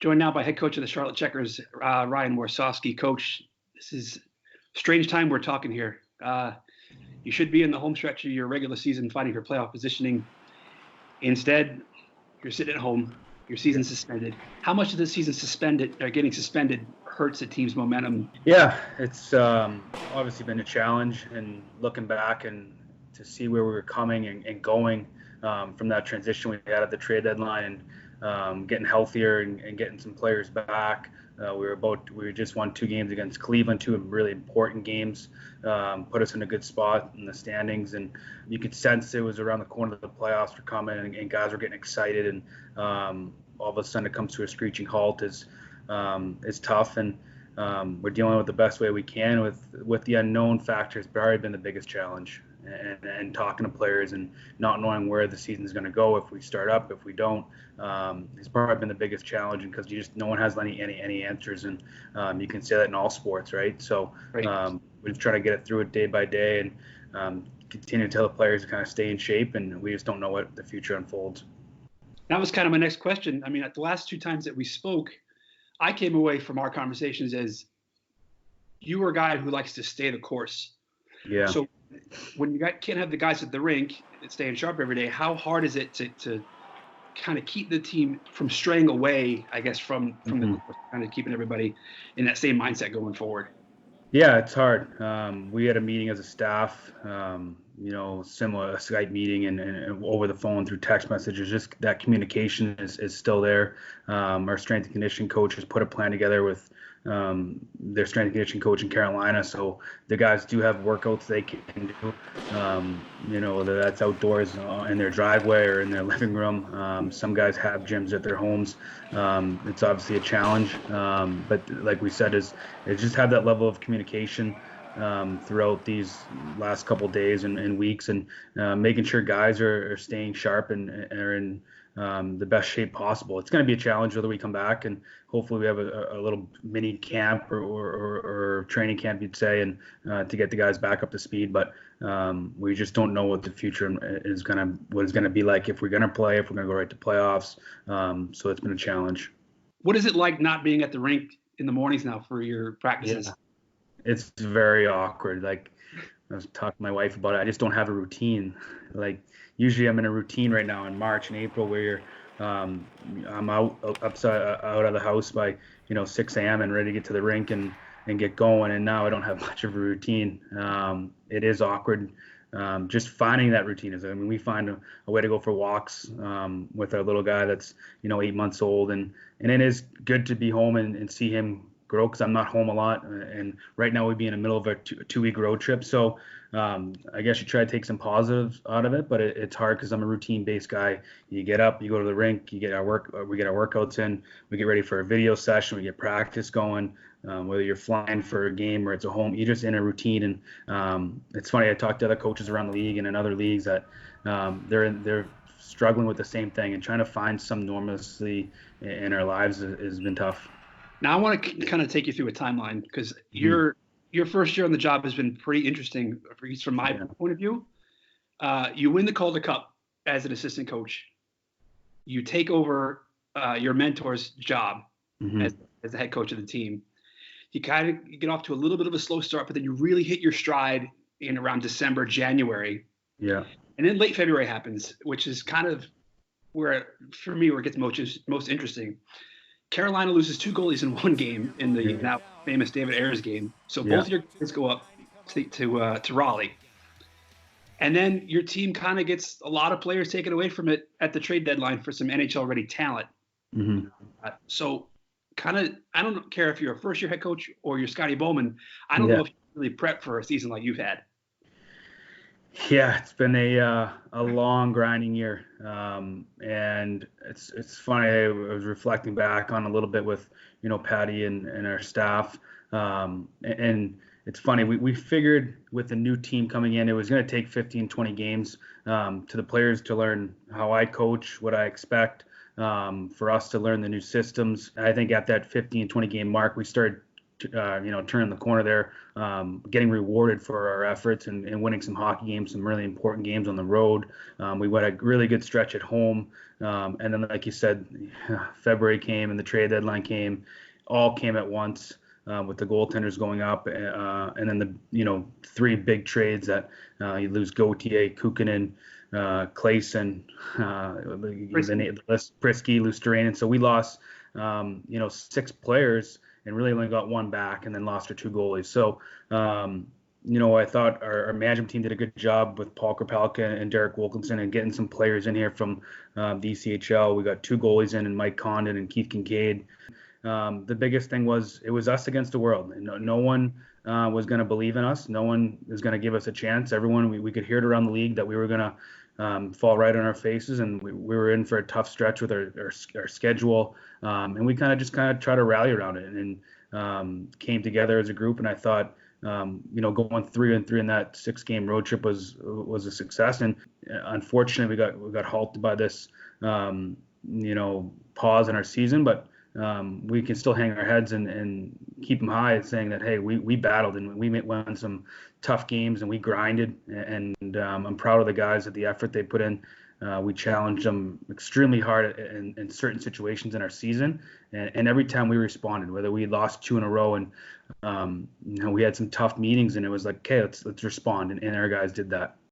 Joined now by head coach of the Charlotte Checkers, Ryan Warsofsky. Coach, this is a strange time we're talking here. You should be in the home stretch of your regular season fighting for playoff positioning. Instead, you're sitting at home. Your season's suspended. How much of the season getting suspended hurts the team's momentum? Yeah, it's obviously been a challenge, and looking back and to see where we were coming and going from that transition we had at the trade deadline, and getting healthier and getting some players back. We just won 2 games against Cleveland, 2 really important games, put us in a good spot in the standings, and you could sense it was around the corner of the playoffs were coming, and guys were getting excited, and all of a sudden it comes to a screeching halt is tough, and we're dealing with the best way we can with the unknown factor. It's probably been the biggest challenge, and talking to players and not knowing where the season's going to go, if we start up, if we don't. It's probably been the biggest challenge, because no one has any answers, and you can say that in all sports, right? So right. We just try to get it through it day by day, and continue to tell the players to kind of stay in shape, and we just don't know what the future unfolds. That was kind of my next question. I mean, at the last 2 times that we spoke, I came away from our conversations as you were a guy who likes to stay the course. Yeah. So when you can't have the guys at the rink staying sharp every day, how hard is it to kind of keep the team from straying away, I guess, from the course, kind of keeping everybody in that same mindset going forward? Yeah, it's hard. We had a meeting as a staff, similar, a Skype meeting and over the phone through text messages. Just that communication is still there. Our strength and conditioning coach has put a plan together with their strength and conditioning coach in Carolina. So the guys do have workouts they can do, whether that's outdoors in their driveway or in their living room. Some guys have gyms at their homes. It's obviously a challenge, but like we said, is just have that level of communication throughout these last couple of days and weeks, and making sure guys are staying sharp and are in the best shape possible. It's going to be a challenge whether we come back, and hopefully we have a little mini camp or training camp, you'd say, and to get the guys back up to speed. But we just don't know what the future is going to be like, if we're going to play, if we're going to go right to playoffs. So it's been a challenge. What is it like not being at the rink in the mornings now for your practices? Yeah. It's very awkward. Like, I was talking to my wife about it. I just don't have a routine. Like, usually I'm in a routine right now in March and April where I'm out of the house by 6 a.m. and ready to get to the rink and get going. And now I don't have much of a routine. It is awkward. Just finding that routine we find a way to go for walks with our little guy that's 8 months old, and it is good to be home and see him grow, because I'm not home a lot, and right now we'd be in the middle of a 2-week road trip. So I guess you try to take some positives out of it, but it's hard because I'm a routine-based guy. You get up, you go to the rink, we get our workouts in, we get ready for a video session, we get practice going. Whether you're flying for a game or it's a home, you're just in a routine. And it's funny, I talked to other coaches around the league and in other leagues that they're struggling with the same thing, and trying to find some normalcy in our lives has been tough. Now, I want to kind of take you through a timeline, because your first year on the job has been pretty interesting, at least from my point of view. You win the Calder Cup as an assistant coach. You take over your mentor's job as the head coach of the team. You get off to a little bit of a slow start, but then you really hit your stride in around December, January. Yeah. And then late February happens, which is kind of where it gets most interesting. Carolina loses 2 goalies in one game in the now famous David Ayers game. So both of your guys go up to Raleigh. And then your team kind of gets a lot of players taken away from it at the trade deadline for some NHL-ready talent. So kind of, I don't care if you're a first-year head coach or you're Scotty Bowman. I don't know if you really prep for a season like you've had. Yeah, it's been a long grinding year, and it's funny. I was reflecting back on a little bit with Patty and our staff, and it's funny. We figured with the new team coming in, it was going to take 15, 20 games to the players to learn how I coach, what I expect, for us to learn the new systems. I think at that 15, 20 game mark, we started turning the corner there, getting rewarded for our efforts and winning some hockey games, some really important games on the road. We went a really good stretch at home. And then, like you said, February came and the trade deadline came, all came at once. With the goaltenders going up, and then the 3 big trades that you lose Gauthier, Kukkonen, Clayson, the list, Prisky, Lusterane. So we lost 6 players and really only got 1 back, and then lost our 2 goalies. So I thought our management team did a good job with Paul Kropalka and Derek Wilkinson and getting some players in here from the ECHL. We got 2 goalies in Mike Condon and Keith Kincaid. The biggest thing was it was us against the world. No one was going to believe in us. No one is going to give us a chance. Everyone, we could hear it around the league that we were going to fall right on our faces, and we were in for a tough stretch with our schedule. And we kind of try to rally around it and came together as a group. And I thought, going 3-3 in that 6-game road trip was a success. And unfortunately, we got halted by this pause in our season, but we can still hang our heads and keep them high, saying that, hey, we battled and we won some tough games and we grinded. And I'm proud of the guys at the effort they put in. We challenged them extremely hard in certain situations in our season. And every time we responded, whether we lost 2 in a row and, we had some tough meetings, and it was like, okay, let's respond. And our guys did that.